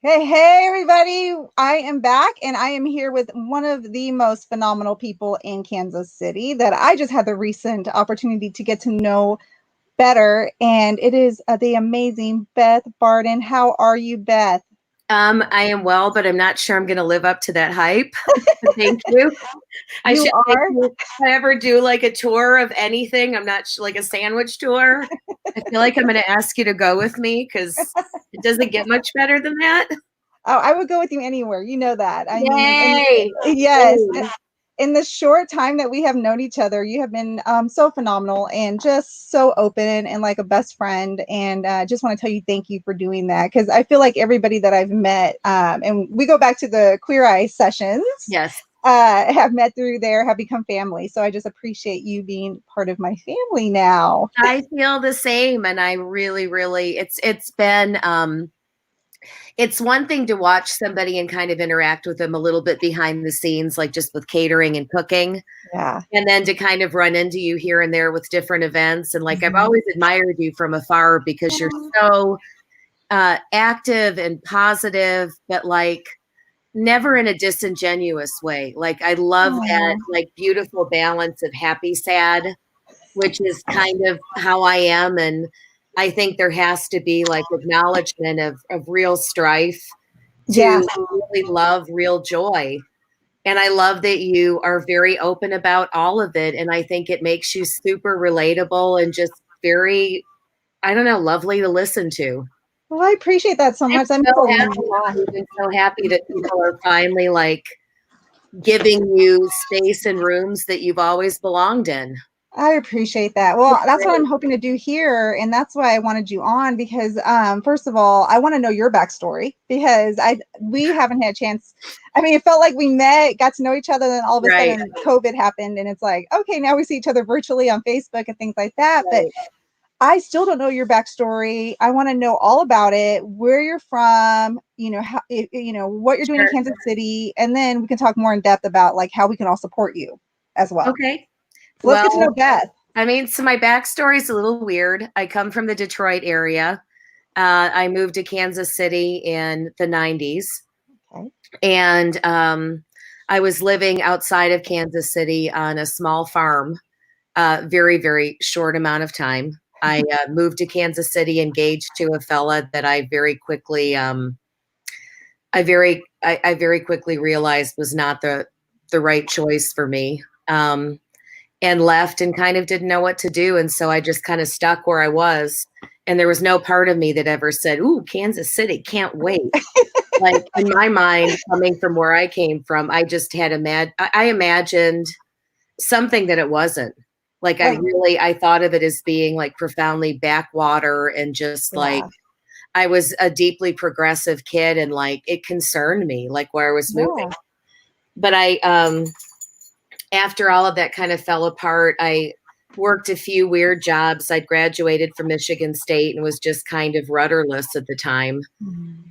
Hey, everybody. I am back and I am here with one of the most phenomenal people in Kansas City that I just had the recent opportunity to get to know better. And it is the amazing Beth Barden. How are you, Beth? I am well, but I'm not sure I'm going to live up to that hype. Thank you. If I ever do like a tour of anything, I'm not like a sandwich tour. I feel like I'm going to ask you to go with me because it doesn't get much better than that. Oh, I would go with you anywhere. You know that. Yay! Yes. In the short time that we have known each other, you have been so phenomenal and just so open and like a best friend. And just want to tell you thank you for doing that, because I feel like everybody that I've met, and we go back to the Queer Eye sessions. Yes. Have met through there, have become family. So I just appreciate you being part of my family now. I feel the same. And I really, it's been, it's one thing to watch somebody and kind of interact with them a little bit behind the scenes, like just with catering and cooking. Yeah. And then to kind of run into you here and there with different events. And like, I've always admired you from afar because you're so active and positive, but like never in a disingenuous way. Like, I love that like beautiful balance of happy, sad, which is kind of how I am. And I think there has to be like acknowledgement of real strife to really love real joy. And I love that you are very open about all of it. And I think it makes you super relatable and just very, I don't know, lovely to listen to. Well, I appreciate that so much. I'm so happy that people are finally like giving you space and rooms that you've always belonged in. I appreciate that. Well, that's what I'm hoping to do here. And that's why I wanted you on, because first of all, I want to know your backstory, because we haven't had a chance. I mean, it felt like we met, got to know each other, then all of a sudden COVID happened. And it's like, okay, now we see each other virtually on Facebook and things like that. But I still don't know your backstory. I want to know all about it, where you're from, how, what you're doing in Kansas City. And then we can talk more in depth about like how we can all support you as well. Okay. So let's get to know Beth. I mean, so my backstory is a little weird. I come from the Detroit area. I moved to Kansas City in the 90s. Okay. And I was living outside of Kansas City on a small farm, very, very short amount of time. I moved to Kansas City, engaged to a fella that I very quickly, I very quickly realized was not the right choice for me. And left and kind of didn't know what to do. And so I just kind of stuck where I was. And there was no part of me that ever said, ooh, Kansas City, can't wait. Like in my mind, coming from where I came from, I just had I imagined something that it wasn't. Like I thought of it as being like profoundly backwater and just like, I was a deeply progressive kid and like it concerned me, like where I was moving. But after all of that kind of fell apart, I worked a few weird jobs. I'd graduated from Michigan State and was just kind of rudderless at the time.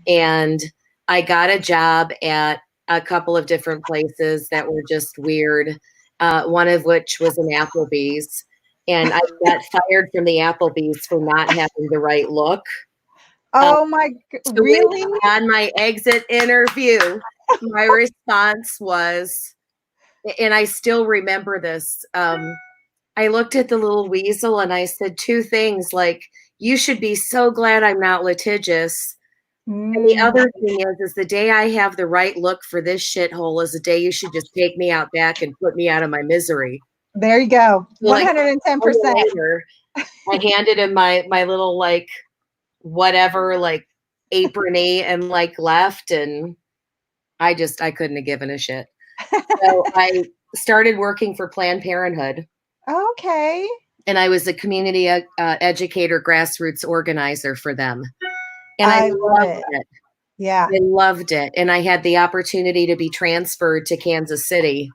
And I got a job at a couple of different places that were just weird, one of which was an Applebee's. And I got fired from the Applebee's for not having the right look. Oh my, really? On my exit interview, my response was, and I still remember this. I looked at the little weasel and I said two things like, you should be so glad I'm not litigious. And the other thing is the day I have the right look for this shithole is the day you should just take me out back and put me out of my misery. There you go. 110%. I handed him my little like whatever, like apron-y and like left. And I couldn't have given a shit. So I started working for Planned Parenthood. Okay. And I was a community educator, grassroots organizer for them. And I loved it. Yeah. I loved it. And I had the opportunity to be transferred to Kansas City.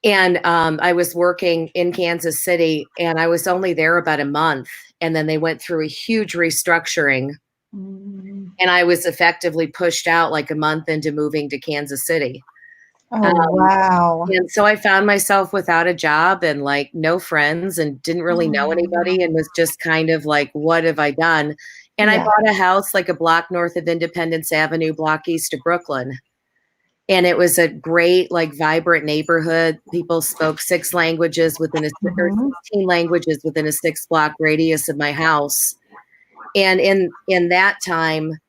And I was working in Kansas City and I was only there about a month. And then they went through a huge restructuring. And I was effectively pushed out like a month into moving to Kansas City. Oh, wow. And so I found myself without a job and like no friends and didn't really know anybody and was just kind of like, what have I done? And I bought a house like a block north of Independence Avenue, block east of Brooklyn. And it was a great, like, vibrant neighborhood. People spoke 6 languages within 16 languages within a 6-block radius of my house. And in that time,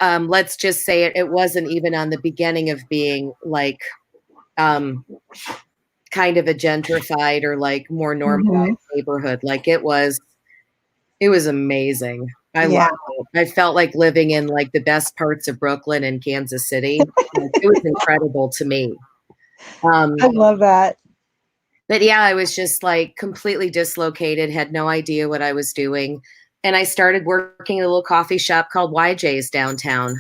let's just say it wasn't even on the beginning of being like kind of a gentrified or like more normalized neighborhood. Like it was amazing. I loved it. I felt like living in like the best parts of Brooklyn and Kansas City. It was incredible to me. I love that. But yeah, I was just like completely dislocated, had no idea what I was doing. And I started working at a little coffee shop called YJ's downtown.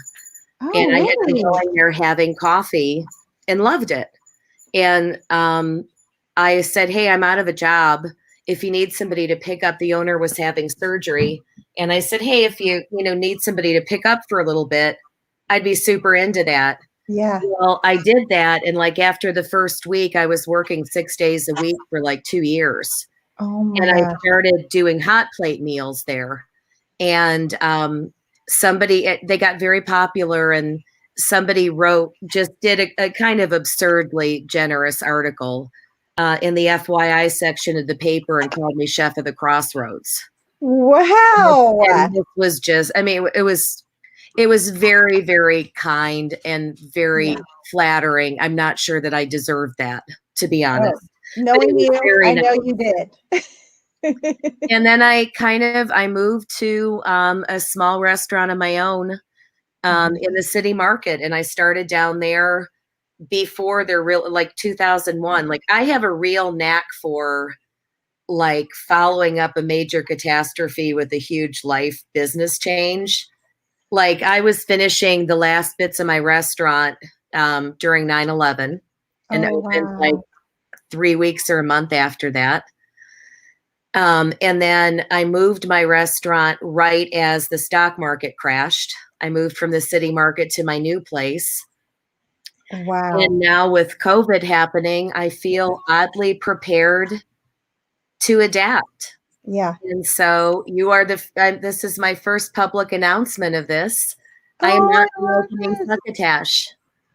Oh, and I had been going there having coffee and loved it. And I said, hey, I'm out of a job. If you need somebody to pick up, the owner was having surgery. And I said, hey, if you need somebody to pick up for a little bit, I'd be super into that. Yeah. Well, I did that. And like after the first week, I was working 6 days a week for like 2 years. Oh my And God. I started doing hot plate meals there. And they got very popular, and somebody did a kind of absurdly generous article in the FYI section of the paper and called me Chef of the Crossroads. Wow. And it was just, I mean, it was very, very kind and very flattering. I'm not sure that I deserved that, to be honest. Knowing you, I know you did. And then I moved to a small restaurant of my own in the city market. And I started down there before they're real, like 2001. Like I have a real knack for like following up a major catastrophe with a huge life business change. Like I was finishing the last bits of my restaurant during 9/11 and opened like 3 weeks or a month after that. And then I moved my restaurant right as the stock market crashed. I moved from the city market to my new place. Wow. And now with COVID happening, I feel oddly prepared to adapt. Yeah. And so this is my first public announcement of this. I am not reopening Succotash.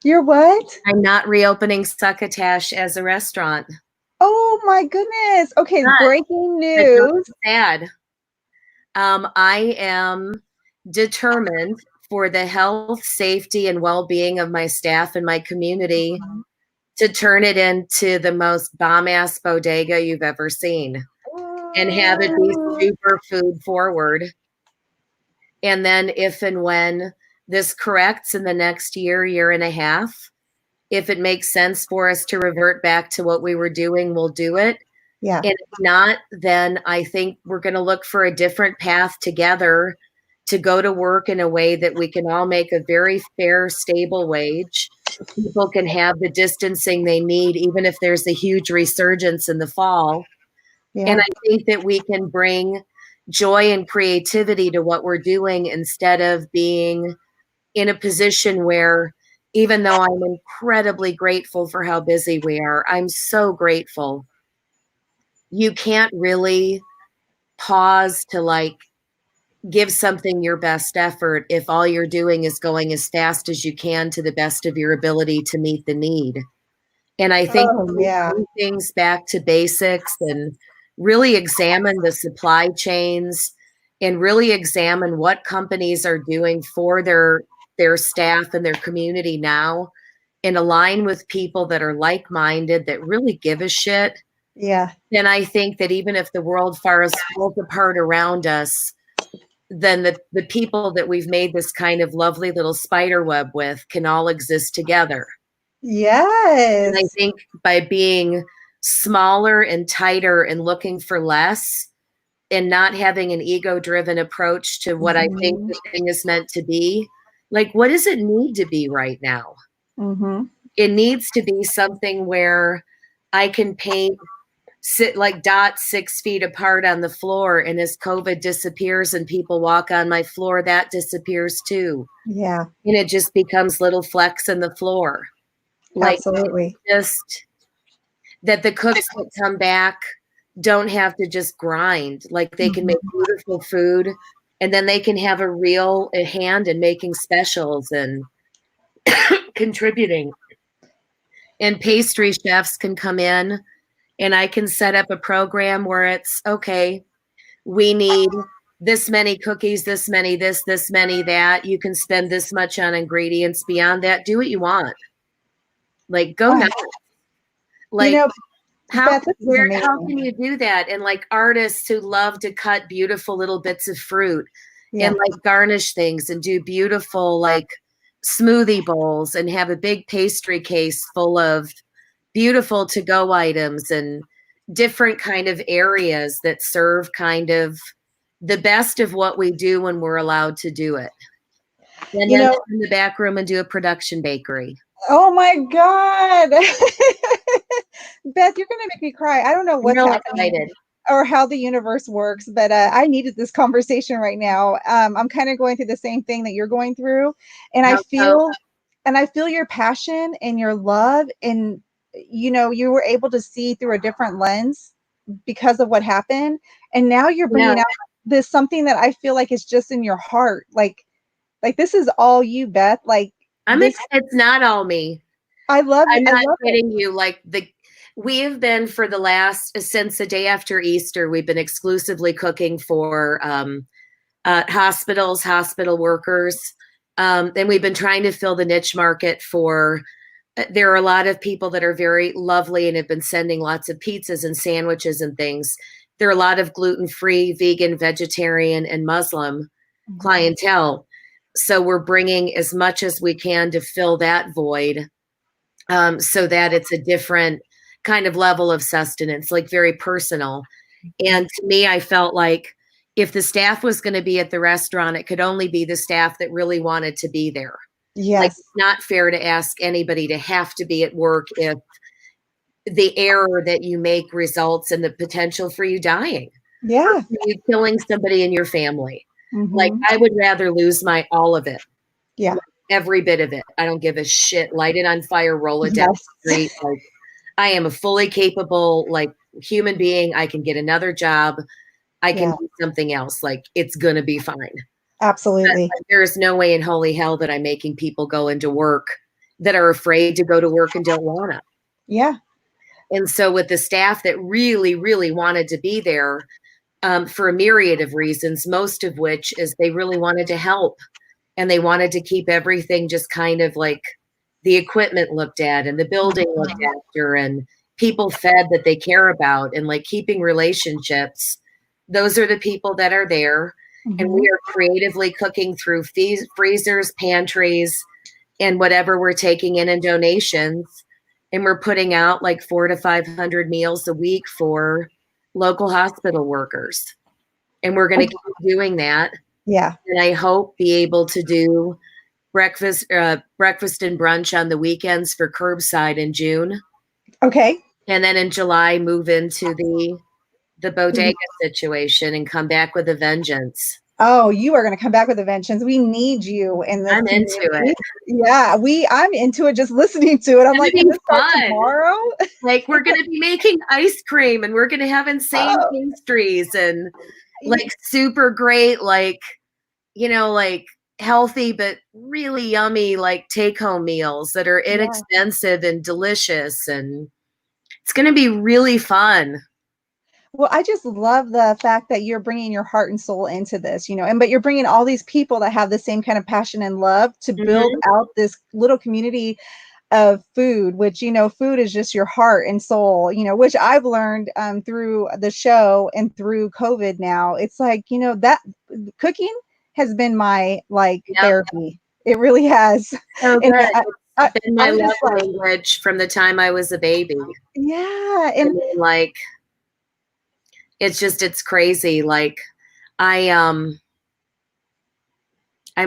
You're what? I'm not reopening Succotash as a restaurant. Oh my goodness. Okay, breaking news. Sad. I am determined for the health, safety, and well-being of my staff and my community to turn it into the most bomb-ass bodega you've ever seen and have it be super food forward. And then if and when this corrects in the next year and a half, if it makes sense for us to revert back to what we were doing, we'll do it. Yeah. And if not, then I think we're going to look for a different path together to go to work in a way that we can all make a very fair, stable wage. People can have the distancing they need, even if there's a huge resurgence in the fall. Yeah. And I think that we can bring joy and creativity to what we're doing instead of being in a position where, even though I'm incredibly grateful for how busy we are, I'm so grateful. You can't really pause to like give something your best effort if all you're doing is going as fast as you can to the best of your ability to meet the need. And I think bring things back to basics and really examine the supply chains and really examine what companies are doing for their staff and their community now, and align with people that are like-minded, that really give a shit. Yeah. And I think that even if the world falls apart around us, then the people that we've made this kind of lovely little spider web with can all exist together. Yes. And I think by being smaller and tighter and looking for less and not having an ego-driven approach to what I think the thing is meant to be, like, what does it need to be right now? It needs to be something where I can sit like dots 6 feet apart on the floor, and as COVID disappears and people walk on my floor, that disappears too. Yeah. And it just becomes little flecks in the floor. Like, absolutely. Just that the cooks that come back don't have to just grind. Like, they can make beautiful food And then they can have a real hand in making specials and contributing. And pastry chefs can come in, and I can set up a program where it's, okay, we need this many cookies, this many this many that. You can spend this much on ingredients. Beyond that, do what you want. Like, go nuts. Like, you know, how Beth, can you do that? And like artists who love to cut beautiful little bits of fruit and like garnish things and do beautiful like smoothie bowls and have a big pastry case full of beautiful to-go items and different kind of areas that serve kind of the best of what we do when we're allowed to do it. And then in the back room and do a production bakery. Oh my God. Beth, you're going to make me cry. I don't know what's happening or how the universe works, but I needed this conversation right now. I'm kind of going through the same thing that you're going through. And I feel your passion and your love. And, you know, you were able to see through a different lens because of what happened. And now you're bringing out this something that I feel like is just in your heart. Like this is all you, Beth. Like, it's not all me. I love it. I'm not kidding you. Like we have been since the day after Easter, we've been exclusively cooking for hospitals, hospital workers. And we've been trying to fill the niche market for, there are a lot of people that are very lovely and have been sending lots of pizzas and sandwiches and things. There are a lot of gluten-free, vegan, vegetarian, and Muslim clientele. So we're bringing as much as we can to fill that void, so that it's a different kind of level of sustenance, like very personal. And to me, I felt like if the staff was going to be at the restaurant, it could only be the staff that really wanted to be there. Yes. Like, it's not fair to ask anybody to have to be at work if the error that you make results in the potential for you dying. Yeah. You killing somebody in your family. Mm-hmm. Like, I would rather lose all of it. Yeah. Like, every bit of it. I don't give a shit. Light it on fire, roll it down the street. Like, I am a fully capable, like, human being. I can get another job. I can do something else. Like, it's going to be fine. Absolutely. But there is no way in holy hell that I'm making people go into work that are afraid to go to work and don't want to. Yeah. And so with the staff that really, really wanted to be there, for a myriad of reasons, most of which is they really wanted to help and they wanted to keep everything just kind of like the equipment looked at and the building looked after and people fed that they care about and like keeping relationships. Those are the people that are there. Mm-hmm. And we are creatively cooking through freezers, pantries, and whatever we're taking in donations. And we're putting out like 400 to 500 meals a week for local hospital workers. And we're going to keep doing that. Yeah. And I hope be able to do breakfast and brunch on the weekends for curbside in June. Okay. And then in July, move into the bodega situation and come back with a vengeance. Oh, you are going to come back with a vengeance. We need you in this. I'm into it. Yeah, I'm into it. Just listening to it, I'm like, can this start tomorrow? Like, we're going to be making ice cream, and we're going to have insane pastries and like super great, like, you know, like healthy but really yummy, like take-home meals that are inexpensive and delicious, and it's going to be really fun. Well, I just love the fact that you're bringing your heart and soul into this, you know, but you're bringing all these people that have the same kind of passion and love to build out this little community of food, which, you know, food is just your heart and soul, you know, which I've learned through the show and through COVID now. It's like, you know, that cooking has been my therapy. It really has. So good. It's been my love language from the time I was a baby. Yeah. And like, it's crazy. Like, I'm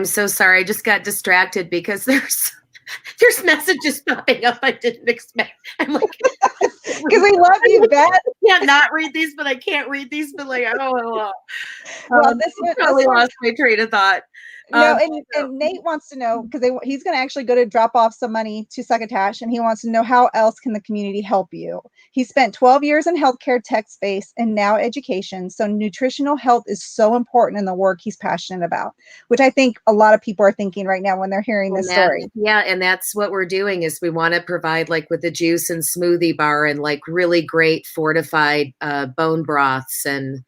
so sorry. I just got distracted because there's messages popping up I didn't expect. I'm like, because we love you, Beth. I can't not read these, but I can't read these. But like, well, this probably lost my train of thought. No, and Nate wants to know, because he's going to actually go to drop off some money to Succotash, and he wants to know how else can the community help you. He spent 12 years in healthcare tech space and now education. So nutritional health is so important in the work he's passionate about, which I think a lot of people are thinking right now when they're hearing this story. Yeah, and that's what we're doing is we want to provide like with the juice and smoothie bar and like really great fortified bone broths and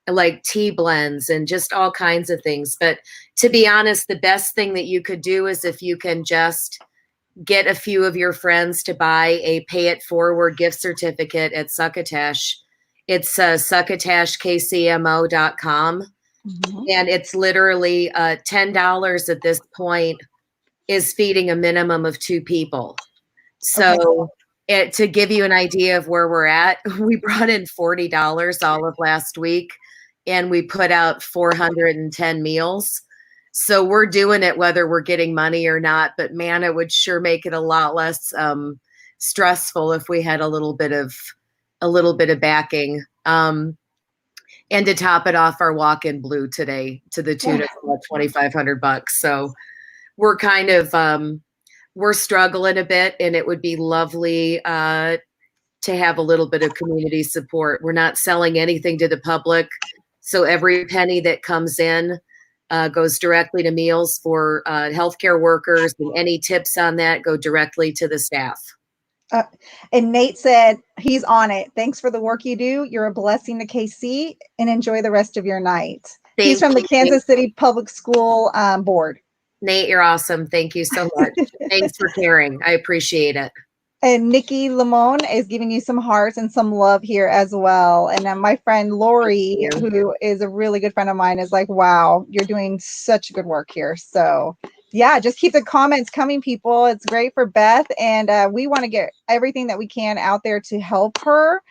like tea blends and just all kinds of things. But to be honest, the best thing that you could do is if you can just get a few of your friends to buy a pay it forward gift certificate at Succotash. It's succotashkcmo.com. Mm-hmm. And it's literally $10 at this point is feeding a minimum of 2 people. So to give you an idea of where we're at, we brought in $40 all of last week. And we put out 410 meals. So we're doing it whether we're getting money or not. But man, it would sure make it a lot less stressful if we had a little bit of backing. And to top it off, our walk-in blew today to the tune of $2,500. So we're kind of we're struggling a bit, and it would be lovely to have a little bit of community support. We're not selling anything to the public. So every penny that comes in goes directly to meals for healthcare workers, and any tips on that go directly to the staff. And Nate said he's on it. Thanks for the work you do. You're a blessing to KC, and enjoy the rest of your night. He's from the Kansas City Public School Board. Nate, you're awesome. Thank you so much. Thanks for caring. I appreciate it. And Nikki Lamone is giving you some hearts and some love here as well. And then my friend Lori, who is a really good friend of mine, is like, wow, you're doing such good work here. So yeah, just keep the comments coming, people. It's great for Beth. And we want to get everything that we can out there to help her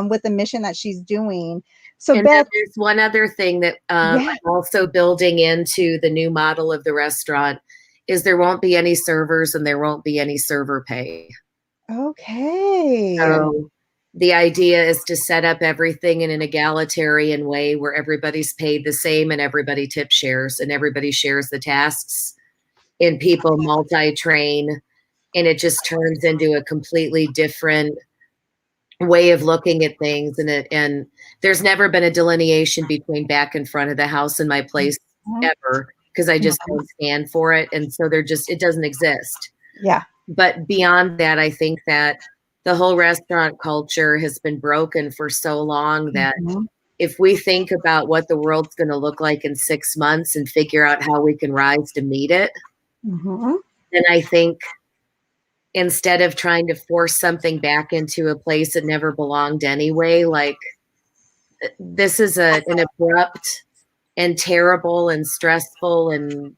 with the mission that she's doing. So and Beth, there's one other thing that I'm also building into the new model of the restaurant is there won't be any servers and there won't be any server pay. Okay. So the idea is to set up everything in an egalitarian way where everybody's paid the same and everybody tip shares and everybody shares the tasks and people multi-train, and it just turns into a completely different way of looking at things. And there's never been a delineation between back and front of the house in my place ever, because I just don't stand for it. And so it doesn't exist. Yeah. But beyond that, I think that the whole restaurant culture has been broken for so long that if we think about what the world's going to look like in 6 months and figure out how we can rise to meet it, then I think instead of trying to force something back into a place that never belonged anyway, like this is an abrupt and terrible and stressful and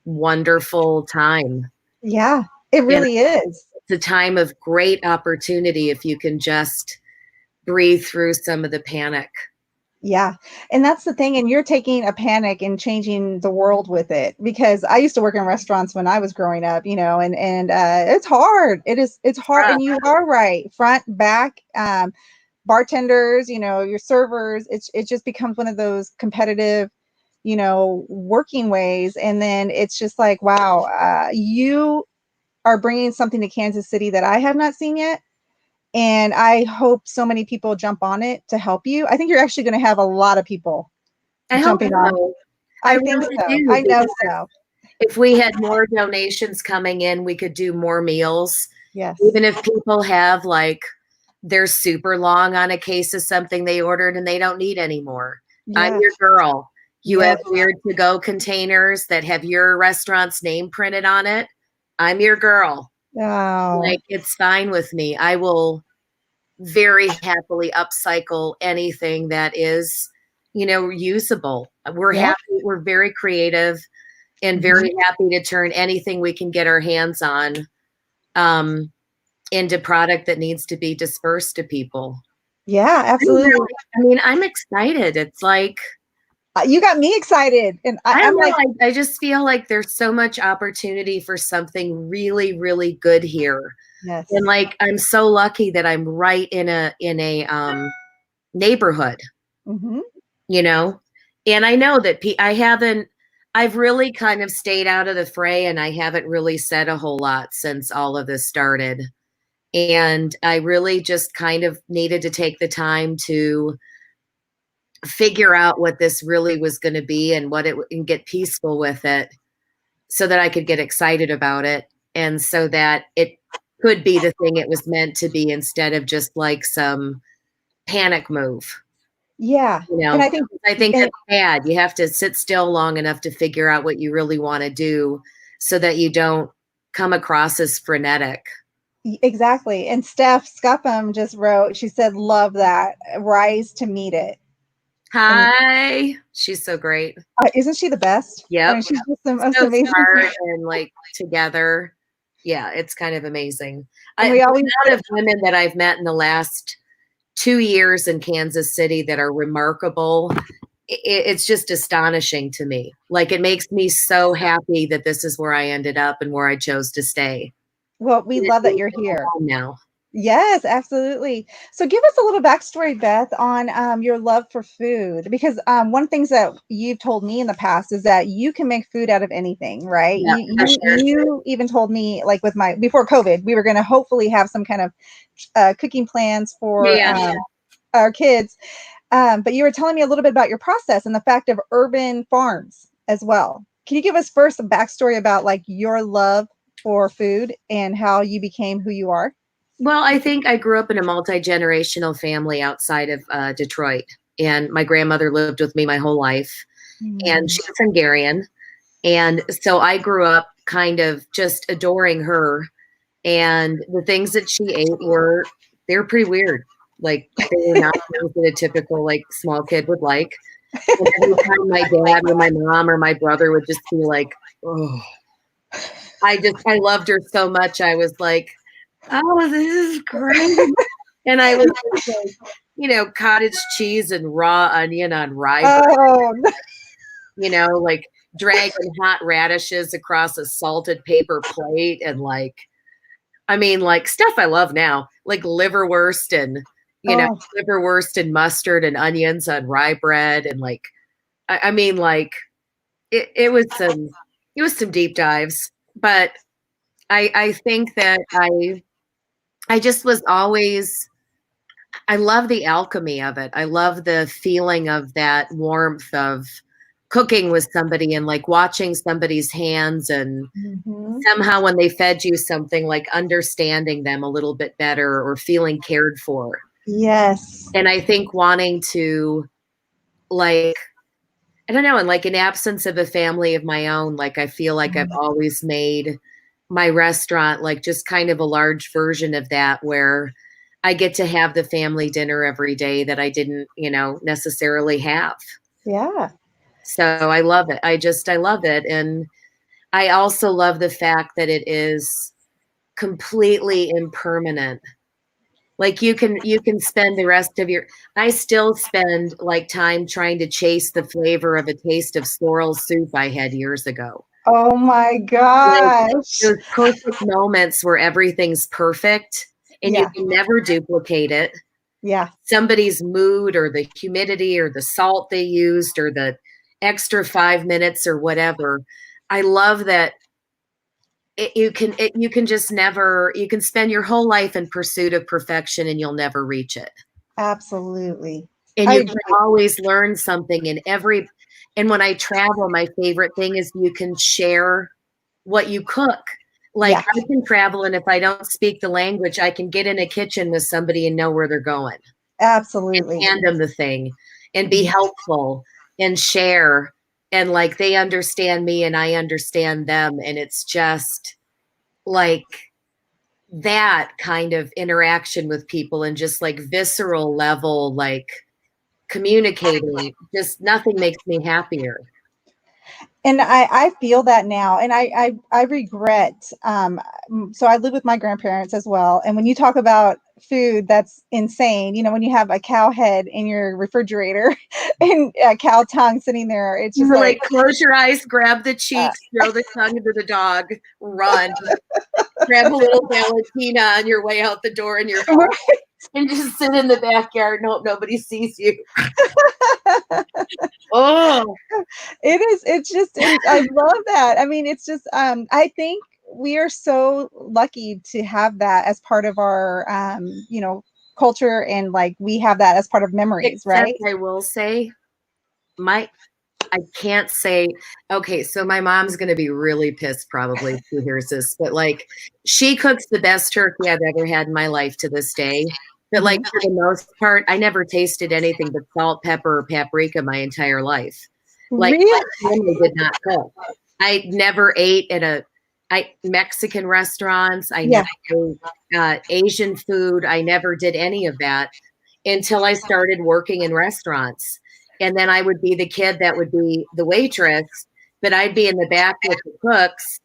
wonderful time. Yeah. It really is. It's a time of great opportunity if you can just breathe through some of the panic. Yeah. And that's the thing. And you're taking a panic and changing the world with it, because I used to work in restaurants when I was growing up, and it's hard. It's hard. And you are right. Front, back, bartenders, your servers, it just becomes one of those competitive, working ways. And then it's just like, wow, you are bringing something to Kansas City that I have not seen yet. And I hope so many people jump on it to help you. I think you're actually going to have a lot of people jumping on. I think so. I know so. If we had more donations coming in, we could do more meals. Yes. Even if people have they're super long on a case of something they ordered and they don't need anymore. Yes. I'm your girl. You have weird to-go containers that have your restaurant's name printed on it. I'm your girl. Oh. It's fine with me. I will very happily upcycle anything that is, usable. We're happy. We're very creative and very happy to turn anything we can get our hands on into product that needs to be dispersed to people. Yeah, absolutely. I'm excited. It's like, you got me excited, and I just feel like there's so much opportunity for something really, really good here. Yes. And I'm so lucky that I'm right in a neighborhood, and I know that I I've really kind of stayed out of the fray, and I haven't really said a whole lot since all of this started. And I really just kind of needed to take the time to figure out what this really was going to be and and get peaceful with it so that I could get excited about it and so that it could be the thing it was meant to be instead of just like some panic move. Yeah. You know, And I think that's bad. You have to sit still long enough to figure out what you really want to do so that you don't come across as frenetic. exactly. And Steph Scuffam just wrote, she said, love that. Rise to meet it. Hi. She's so great. Isn't she the best? Yeah. I mean, she's just the most so amazing. Smart and like together. Yeah, it's kind of amazing. And The amount of women that I've met in the last 2 years in Kansas City that are remarkable, it's just astonishing to me. Like, it makes me so happy that this is where I ended up and where I chose to stay. Well, we love that you're here now. Yes, absolutely. So give us a little backstory, Beth, on your love for food, because one of the things that you've told me in the past is that you can make food out of anything, right? Yeah, you even told me, like, with before COVID, we were going to hopefully have some kind of cooking plans for our kids. But you were telling me a little bit about your process and the fact of urban farms as well. Can you give us first a backstory about like your love for food and how you became who you are? Well, I think I grew up in a multi-generational family outside of Detroit, and my grandmother lived with me my whole life, and she was Hungarian. And so I grew up kind of just adoring her, and the things that she ate they were pretty weird. Like, they were not things that a typical like small kid would like. And every time my dad or my mom or my brother would just be like, oh, I loved her so much. I was like, oh, this is great. And I was like, cottage cheese and raw onion on rye bread, like dragging hot radishes across a salted paper plate and like stuff I love now, like liverwurst and liverwurst and mustard and onions on rye bread. And like, it was some deep dives, but I think that I just was always, I love the alchemy of it. I love the feeling of that warmth of cooking with somebody and like watching somebody's hands and somehow when they fed you something, like understanding them a little bit better or feeling cared for. Yes. And I think wanting to, like, I don't know, and like in absence of a family of my own, like I feel like I've always made my restaurant like just kind of a large version of that, where I get to have the family dinner every day that I didn't, necessarily have. Yeah. So I love it. I love it. And I also love the fact that it is completely impermanent. Like you can spend the rest of I still spend like time trying to chase the flavor of a taste of sorrel soup I had years ago. Oh my gosh. Like, those perfect moments where everything's perfect and you can never duplicate it. Yeah. Somebody's mood or the humidity or the salt they used or the extra 5 minutes or whatever. I love that you can just never, you can spend your whole life in pursuit of perfection and you'll never reach it. Absolutely. And you can always learn something and when I travel, my favorite thing is you can share what you cook. Like I can travel, and if I don't speak the language, I can get in a kitchen with somebody and know where they're going. Absolutely. And hand them the thing and be helpful and share. And like they understand me and I understand them. And it's just like that kind of interaction with people and just like visceral level, like communicating, just nothing makes me happier. And I feel that now, and I regret. So I live with my grandparents as well. And when you talk about food, that's insane. When you have a cow head in your refrigerator and a cow tongue sitting there, it's just like close your eyes, grab the cheeks, throw the tongue into the dog, run. grab a little Valentina on your way out the door in your car, and just sit in the backyard and hope nobody sees you. Oh, I love that. I mean, it's just, I think we are so lucky to have that as part of our, culture, and like we have that as part of memories, right? I will say, I can't say, okay, so my mom's going to be really pissed probably if she hears this, but like she cooks the best turkey I've ever had in my life to this day. But like for the most part, I never tasted anything but salt, pepper, or paprika my entire life. Like really? my family did not cook. I never ate at Mexican restaurants. I never ate Asian food. I never did any of that until I started working in restaurants. And then I would be the kid that would be the waitress, but I'd be in the back with the cooks,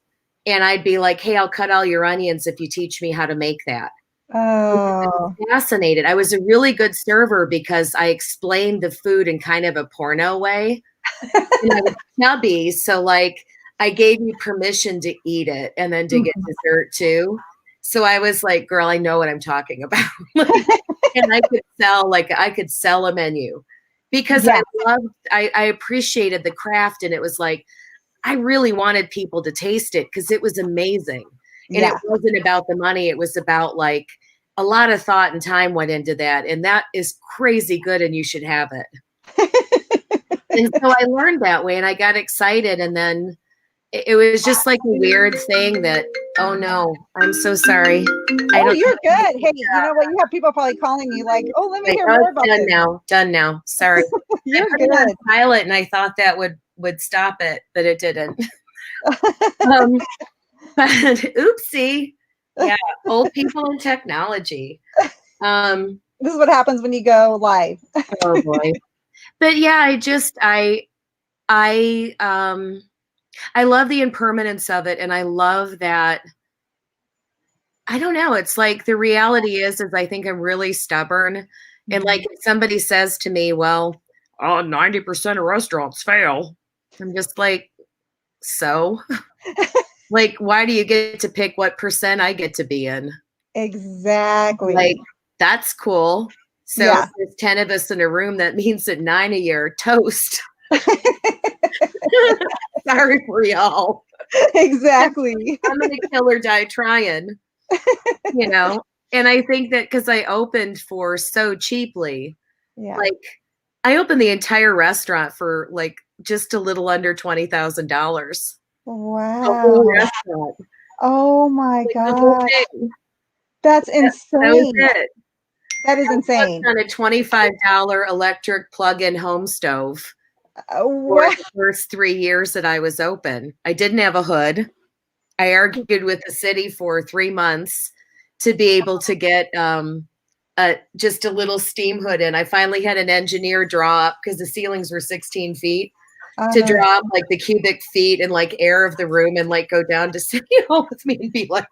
and I'd be like, hey, I'll cut all your onions if you teach me how to make that. Oh, I was fascinated. I was a really good server because I explained the food in kind of a porno way. And I was chubby, so like I gave you permission to eat it and then to get dessert too. So I was like, girl, I know what I'm talking about. And I could sell a menu. Because I appreciated the craft, and it was like, I really wanted people to taste it because it was amazing. And it wasn't about the money. It was about like a lot of thought and time went into that. And that is crazy good, and you should have it. And so I learned that way, and I got excited. And then it was just like a weird thing that, oh no, I'm so sorry. You're good. Hey, you know what? You have people probably calling you like, oh, let me hear more about this. Done now. Sorry. You're good. Pilot, and I thought that would stop it, but it didn't. But oopsie. Yeah, old people and technology. This is what happens when you go live. Oh boy. But yeah, I love the impermanence of it, and I love that. I don't know. It's like the reality is I think I'm really stubborn. And like if somebody says to me, well, 90% of restaurants fail. I'm just like, so? Like, why do you get to pick what percent I get to be in? Exactly. Like, that's cool. So if there's 10 of us in a room, that means that 9 of you are toast. Sorry for y'all. Exactly. I'm going to kill or die trying, And I think that because I opened for so cheaply, like I opened the entire restaurant for like just a little under $20,000. Wow. The whole restaurant. Oh my God. That's insane. That was it. That is insane. On a $25 electric plug-in home stove. For the first 3 years that I was open. I didn't have a hood. I argued with the city for 3 months to be able to get just a little steam hood in. I finally had an engineer draw up, because the ceilings were 16 feet, to draw up like the cubic feet and like air of the room, and like go down to City Hall with me and be like,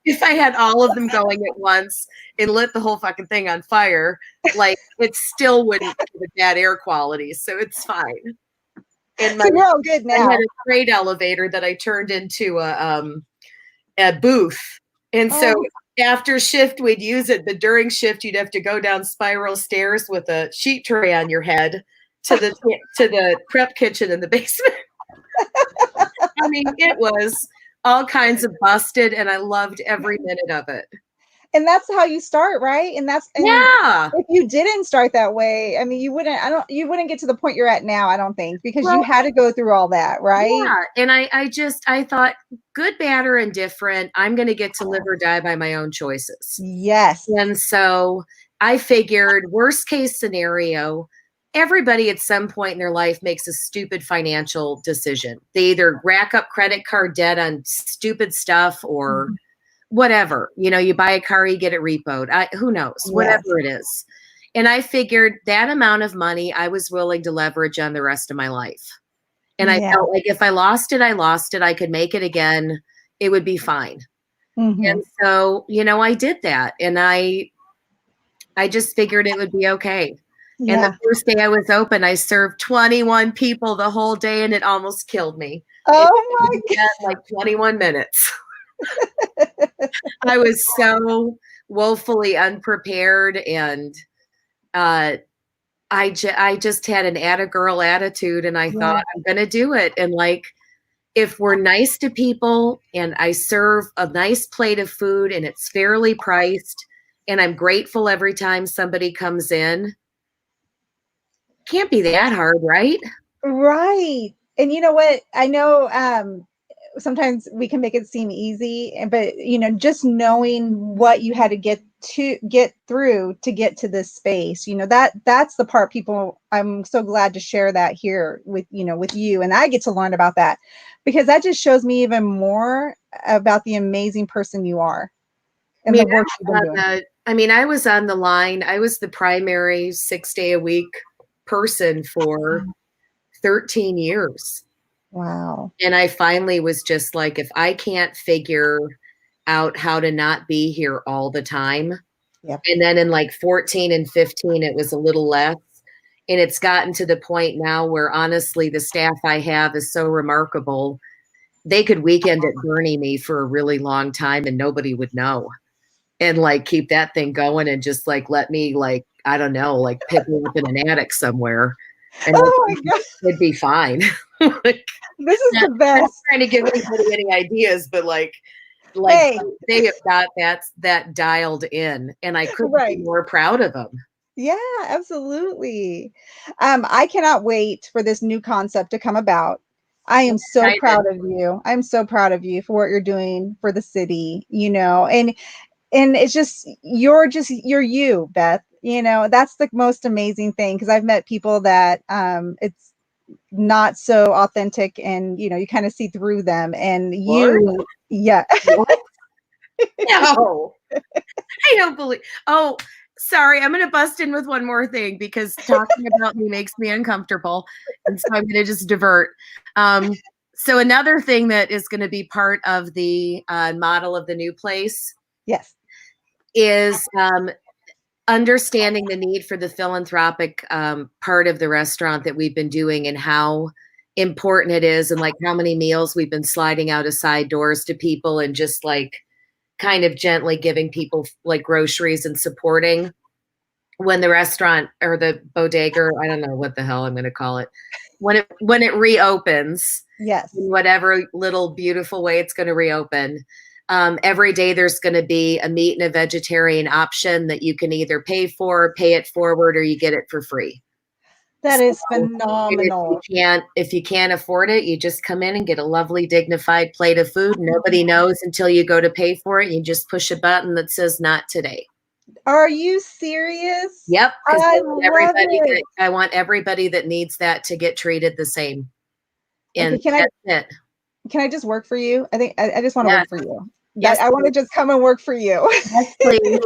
if I had all of them going at once and lit the whole fucking thing on fire, like it still wouldn't give a bad air quality. So it's fine. And so we're all good now. I had a freight elevator that I turned into a booth. And so after shift, we'd use it, but during shift, you'd have to go down spiral stairs with a sheet tray on your head to the prep kitchen in the basement. I mean, it was all kinds of busted, and I loved every minute of it. And that's how you start, right? And if you didn't start that way, I mean, you wouldn't get to the point you're at now, I don't think, because you had to go through all that, right? Yeah. And I thought, good, bad, or indifferent, I'm going to get to live or die by my own choices. Yes. And so I figured, worst case scenario, everybody at some point in their life makes a stupid financial decision. They either rack up credit card debt on stupid stuff or whatever, you buy a car, you get it repoed. Who knows, whatever it is. And I figured that amount of money I was willing to leverage on the rest of my life. And I felt like if I lost it, I lost it. I could make it again. It would be fine. And so, I did that. And I just figured it would be okay. And the first day I was open, I served 21 people the whole day, and it almost killed me. Oh my God. Like 21 minutes. I was so woefully unprepared, and I just had an atta-girl attitude, and I thought, I'm going to do it. And like, if we're nice to people and I serve a nice plate of food and it's fairly priced and I'm grateful every time somebody comes in, can't be that hard, right? Right. And you know what? I know sometimes we can make it seem easy, but just knowing what you had to get through to get to this space, that's the part people, I'm so glad to share that here with you, and I get to learn about that, because that just shows me even more about the amazing person you are and the work you've been doing. I was on the line. I was the primary 6-day-a-week person for 13 years. Wow. And I finally was just like, if I can't figure out how to not be here all the time. Yep. And then in like 14 and 15, it was a little less. And it's gotten to the point now where honestly, the staff I have is so remarkable. They could weekend at Bernie me for a really long time and nobody would know. And like keep that thing going and just like let me like, I don't know, like pick me up in an attic somewhere. And oh my God. It'd be fine. Like, this is the best. I'm trying to give anybody any ideas, but like hey, they have got that dialed in, and I couldn't be more proud of them. Yeah, absolutely. I cannot wait for this new concept to come about. I am so proud of you. I'm so proud of you for what you're doing for the city, and it's just you're you, Beth. That's the most amazing thing, because I've met people that it's not so authentic, and you kind of see through them, and you yeah. No, I don't believe. Oh, sorry. I'm going to bust in with one more thing, because talking about me makes me uncomfortable. And so I'm going to just divert. So another thing that is going to be part of the model of the new place. Yes. Is understanding the need for the philanthropic part of the restaurant that we've been doing, and how important it is, and like how many meals we've been sliding out of side doors to people, and just like kind of gently giving people like groceries and supporting when the restaurant or the bodega, or I don't know what the hell I'm going to call it, when it reopens. Yes. In whatever little beautiful way it's going to reopen. Every day there's going to be a meat and a vegetarian option that you can either pay for, pay it forward, or you get it for free. That is phenomenal. If you can't afford it, you just come in and get a lovely, dignified plate of food. Nobody knows until you go to pay for it. You just push a button that says "Not today." Are you serious? Yep. I want everybody that needs that to get treated the same. And okay, that's it. Can I just work for you? I think I just want to work for you. Yes, I want to just come and work for you. Yes, please.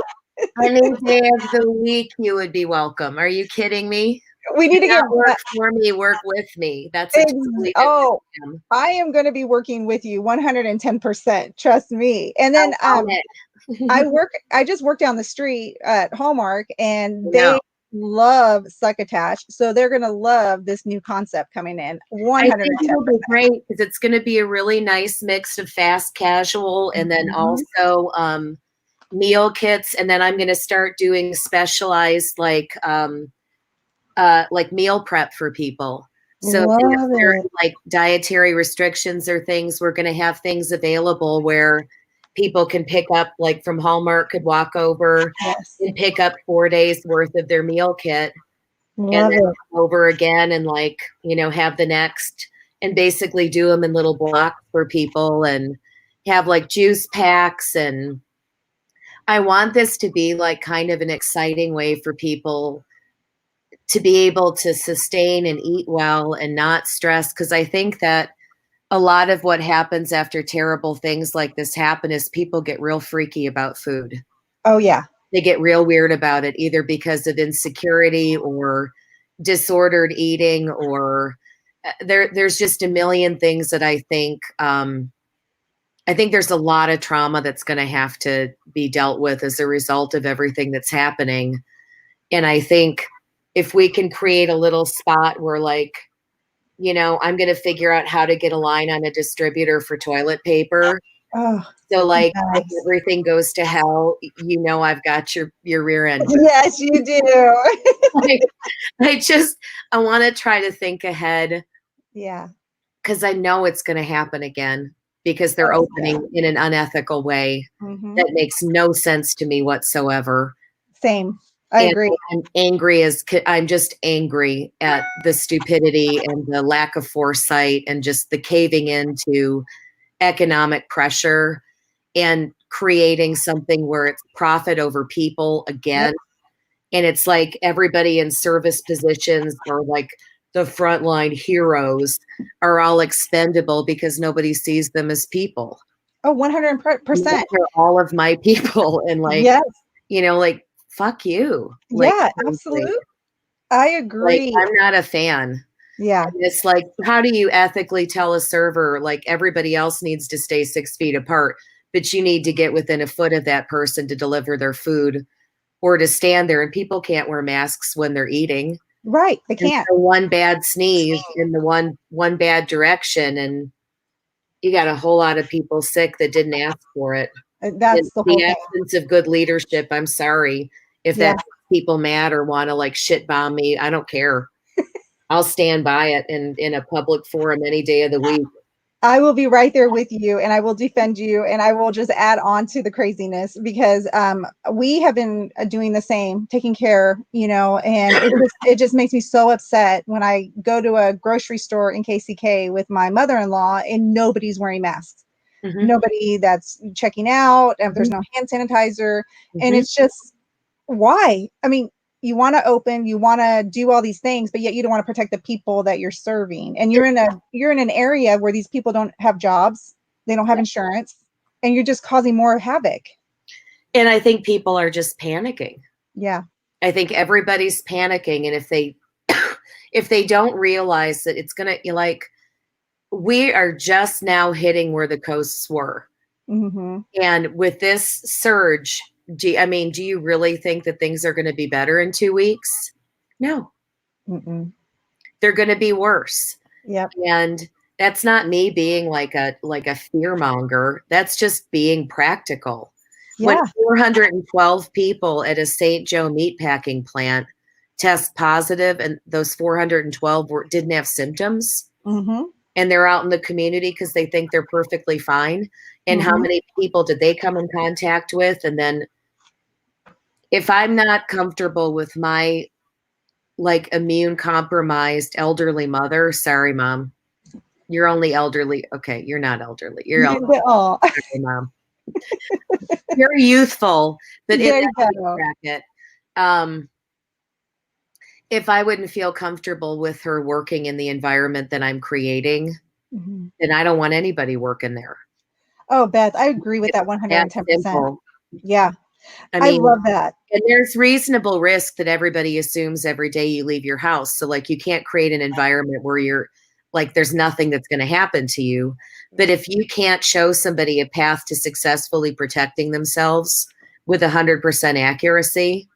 Any day of the week, you would be welcome. Are you kidding me? We need to get work for me, work with me. That's I am going to be working with you 110%. Trust me. And then I just work down the street at Hallmark, and they love Succotash, so they're going to love this new concept coming in. 110%. I think it'll be great, because it's going to be a really nice mix of fast casual, and then also meal kits, and then I'm going to start doing specialized like meal prep for people. So if there are like dietary restrictions or things, we're going to have things available where people can pick up, like from Hallmark could walk over and pick up 4 days worth of their meal kit and then come over again and like, have the next, and basically do them in little blocks for people, and have like juice packs. And I want this to be like kind of an exciting way for people to be able to sustain and eat well and not stress. Because I think that a lot of what happens after terrible things like this happen is people get real freaky about food. Oh, yeah. They get real weird about it, either because of insecurity or disordered eating, or there's just a million things that I think there's a lot of trauma that's going to have to be dealt with as a result of everything that's happening. And I think if we can create a little spot where like, I'm going to figure out how to get a line on a distributor for toilet paper. Oh, So like if nice. everything goes to hell, I've got your rear end. Yes, you do. Like, I want to try to think ahead. Yeah. Because I know it's going to happen again because they're Oh, opening in an unethical way that makes no sense to me whatsoever. Same. I And agree. I'm just angry at the stupidity and the lack of foresight and just the caving into economic pressure and creating something where it's profit over people again. Yep. And it's like everybody in service positions or like the frontline heroes are all expendable because nobody sees them as people. Oh, 100%. They're all of my people. And like, Yes. like, fuck you. Like, Yeah, absolutely. I like, agree. I'm not a fan. Yeah. And it's like, how do you ethically tell a server, like everybody else needs to stay 6 feet apart, but you need to get within a foot of that person to deliver their food or to stand there, and people can't wear masks when they're eating. Right. They And can't. so one bad sneeze in the one bad direction, and you got a whole lot of people sick that didn't ask for it. In That's the whole the thing. absence of good leadership, I'm sorry if that makes people mad or want to like shit bomb me. I don't care. I'll stand by it in a public forum any day of the week. I will be right there with you, and I will defend you, and I will just add on to the craziness because we have been doing the same, taking care, and it just makes me so upset when I go to a grocery store in KCK with my mother-in-law and nobody's wearing masks. Mm-hmm. Nobody that's checking out, there's no hand sanitizer, and it's just, why? I mean, you want to open, you want to do all these things, but yet you don't want to protect the people that you're serving. And you're in an area where these people don't have jobs, they don't have insurance, and you're just causing more havoc. And I think people are just panicking. Yeah. I think everybody's panicking, and if they don't realize that it's gonna, like, we are just now hitting where the coasts were. Mm-hmm. And with this surge, do you really think that things are going to be better in 2 weeks? No. Mm-mm. They're going to be worse. Yep. And that's not me being like a fear monger. That's just being practical. Yeah. When 412 people at a St. Joe meatpacking plant test positive, and those 412 didn't have symptoms, and they're out in the community because they think they're perfectly fine. And how many people did they come in contact with? And then if I'm not comfortable with my like immune compromised elderly mother, sorry, Mom, you're only elderly. Okay, you're not elderly. You're elderly. Oh. Sorry, Mom. Very youthful, but in that bracket. If I wouldn't feel comfortable with her working in the environment that I'm creating, then I don't want anybody working there. Oh, Beth, I agree with that 110%. Yeah. I mean, I love that. And there's reasonable risk that everybody assumes every day you leave your house. So like you can't create an environment where you're like, there's nothing that's going to happen to you. But if you can't show somebody a path to successfully protecting themselves with 100% accuracy,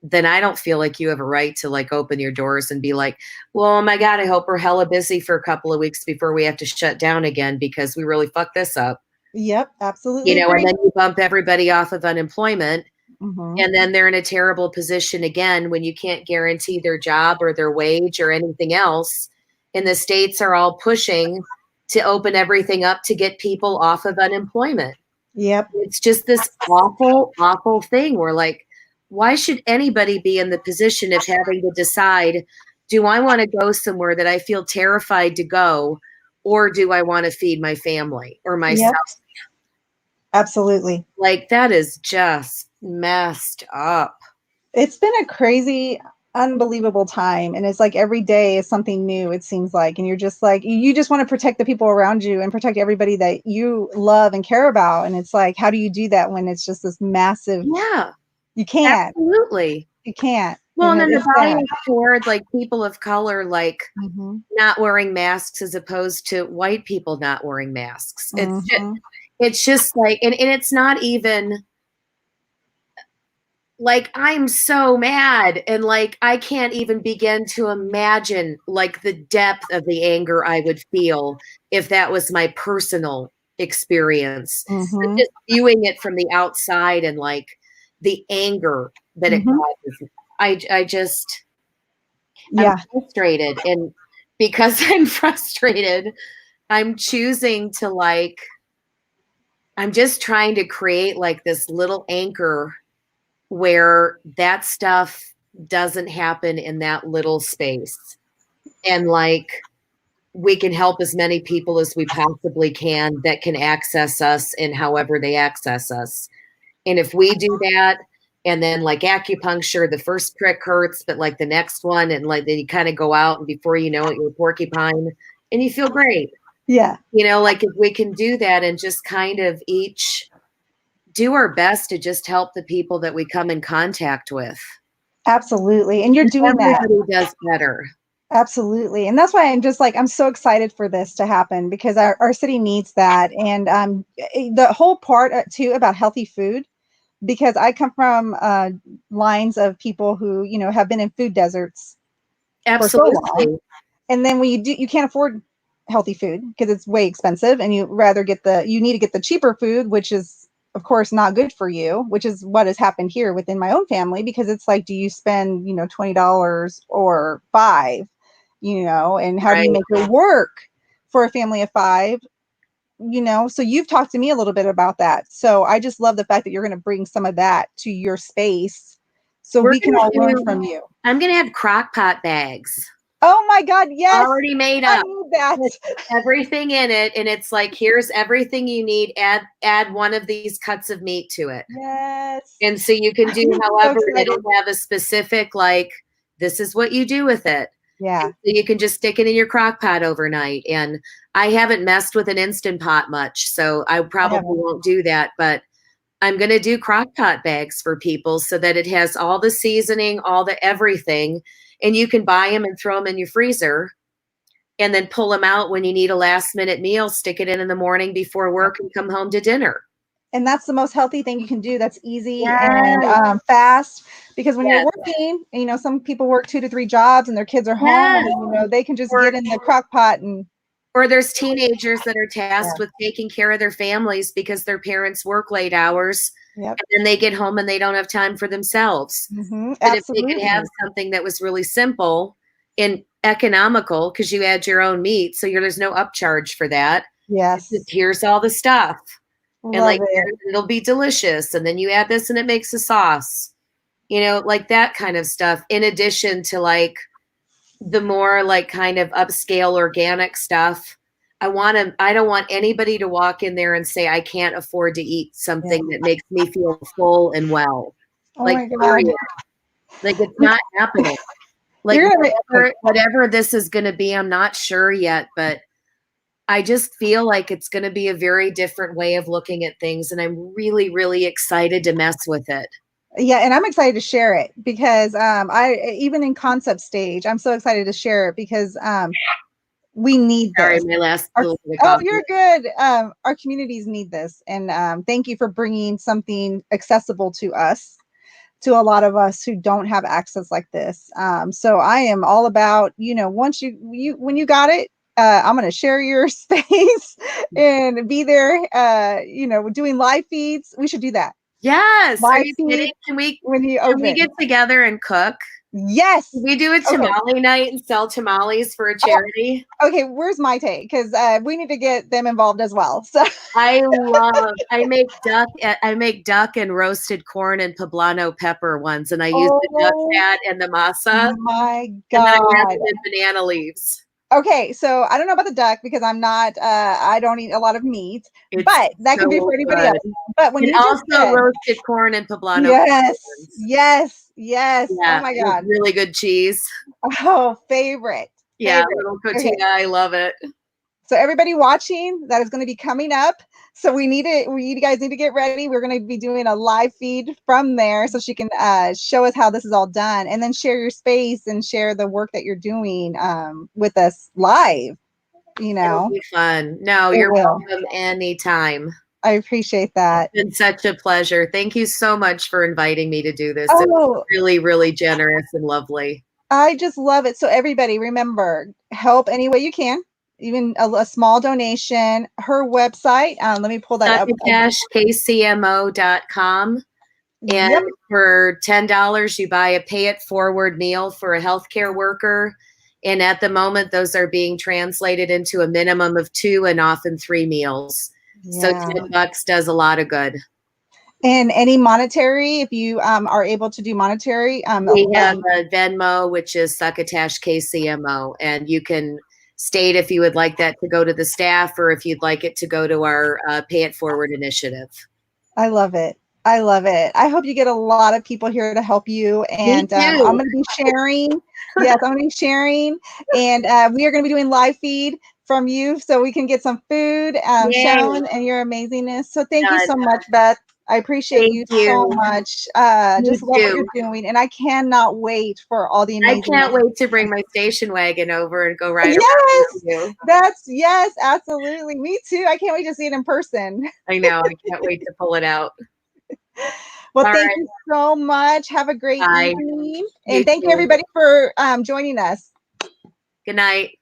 then I don't feel like you have a right to like open your doors and be like, well, oh my God, I hope we're hella busy for a couple of weeks before we have to shut down again because we really fucked this up. Yep, absolutely. And then you bump everybody off of unemployment. And then they're in a terrible position again when you can't guarantee their job or their wage or anything else. And the states are all pushing to open everything up to get people off of unemployment. Yep. It's just this awful, awful thing where like, why should anybody be in the position of having to decide, do I want to go somewhere that I feel terrified to go, or do I want to feed my family or myself? Yep. Absolutely. Like that is just messed up. It's been a crazy, unbelievable time. And it's like every day is something new, it seems like. And you're just like, you just want to protect the people around you and protect everybody that you love and care about. And it's like, how do you do that when it's just this massive? Yeah. You can't. Absolutely. You can't. Well, and then the bias toward like people of color, like not wearing masks as opposed to white people not wearing masks. It's just like, and it's not even like, I'm so mad. And like, I can't even begin to imagine like the depth of the anger I would feel if that was my personal experience. But just viewing it from the outside and like the anger that it causes, I'm frustrated. And because I'm frustrated, I'm choosing to like, I'm just trying to create like this little anchor where that stuff doesn't happen in that little space. And like, we can help as many people as we possibly can that can access us in however they access us. And if we do that, and then like acupuncture, the first prick hurts, but like the next one, and like then you kind of go out and before you know it, you're a porcupine and you feel great. Yeah. You know, like if we can do that and just kind of each do our best to just help the people that we come in contact with. Absolutely. And you're doing that. Everybody does better. Absolutely. And that's why I'm just like, I'm so excited for this to happen because our city needs that. And the whole part too about healthy food, because I come from lines of people who, you know, have been in food deserts. Absolutely. For so long. And then when you can't afford healthy food because it's way expensive and you need to get the cheaper food, which is of course not good for you, which is what has happened here within my own family, because it's like, do you spend, you know, $20 or $5, you know, and how do you make it work for a family of 5, you know? So you've talked to me a little bit about that. So I just love the fact that you're going to bring some of that to your space so we can all learn from you. I'm going to have Crockpot bags. Oh my God, yes. Already made up. I need that. With everything in it. And it's like, here's everything you need. Add one of these cuts of meat to it. Yes. And so you can do however, it'll have a specific, like, this is what you do with it. Yeah. So you can just stick it in your crock pot overnight. And I haven't messed with an Instant Pot much, so I probably won't do that. But I'm going to do crock pot bags for people so that it has all the seasoning, all the everything. And you can buy them and throw them in your freezer and then pull them out when you need a last minute meal, stick it in the morning before work and come home to dinner. And that's the most healthy thing you can do. That's easy and fast, because when you're working, you know, some people work 2 to 3 jobs and their kids are home, and, you know, they can just get in the crock pot and. Or there's teenagers that are tasked with taking care of their families because their parents work late hours. Yep. And then they get home and they don't have time for themselves. But if they could have something that was really simple and economical, because you add your own meat, so there's no upcharge for that. Yes. Here's all the stuff. And like it'll be delicious. And then you add this and it makes a sauce. You know, like that kind of stuff. In addition to like the more like kind of upscale organic stuff. I don't want anybody to walk in there and say, I can't afford to eat something that makes me feel full and well. Oh like, my God. Like it's not happening. Like whatever this is going to be, I'm not sure yet, but I just feel like it's going to be a very different way of looking at things. And I'm really, really excited to mess with it. Yeah, and I'm excited to share it because even in concept stage, I'm so excited to share it because we need this. Sorry, my last you're good. Our communities need this. And thank you for bringing something accessible to us, to a lot of us who don't have access like this. So I am all about, you know, once when you got it, I'm going to share your space and be there, you know, doing live feeds. We should do that. Yes. Are you kidding? Can we get together and cook? Yes. Can we do a tamale night and sell tamales for a charity? Okay. Where's my take? Because we need to get them involved as well. So I make duck and roasted corn and poblano pepper ones, and I use the duck fat and the masa. Oh my God. And then I wrap it in banana leaves. Okay, so I don't know about the duck because I'm not, I don't eat a lot of meat, but that can be for anybody else. But when you also roasted corn and poblano. Yes. Yeah, oh my God. Really good cheese. Oh, favorite. Yeah, little cotija. Okay. I love it. So everybody watching, that is going to be coming up. So you guys need to get ready. We're going to be doing a live feed from there so she can show us how this is all done, and then share your space and share the work that you're doing with us live, you know. It'll be fun. No, you're welcome anytime. I appreciate that. It's been such a pleasure. Thank you so much for inviting me to do this. It was really, really generous and lovely. I just love it. So everybody remember, help any way you can. even a small donation. Her website, let me pull that up. SuccotashKCMO.com. And Yep. for $10, you buy a pay it forward meal for a healthcare worker. And at the moment, those are being translated into a minimum of 2 and often 3 meals. So $10 does a lot of good. And any monetary, if you are able to do monetary. We have a Venmo, which is Succotash KCMO. And you can state if you would like that to go to the staff or if you'd like it to go to our Pay It Forward initiative. I love it. I love it. I hope you get a lot of people here to help you. And I'm going to be sharing. Yes, I'm going to be sharing. And we are going to be doing live feed from you so we can get some food shown and your amazingness. So thank you so much, Beth. I appreciate you so much. Just love what you're doing. And I cannot wait for all the amazing. I can't wait to bring my station wagon over and go ride around with you. Yes, absolutely. Me too. I can't wait to see it in person. I know. I can't wait to pull it out. Well, thank you so much. Have a great evening. And thank you, everybody, for joining us. Good night.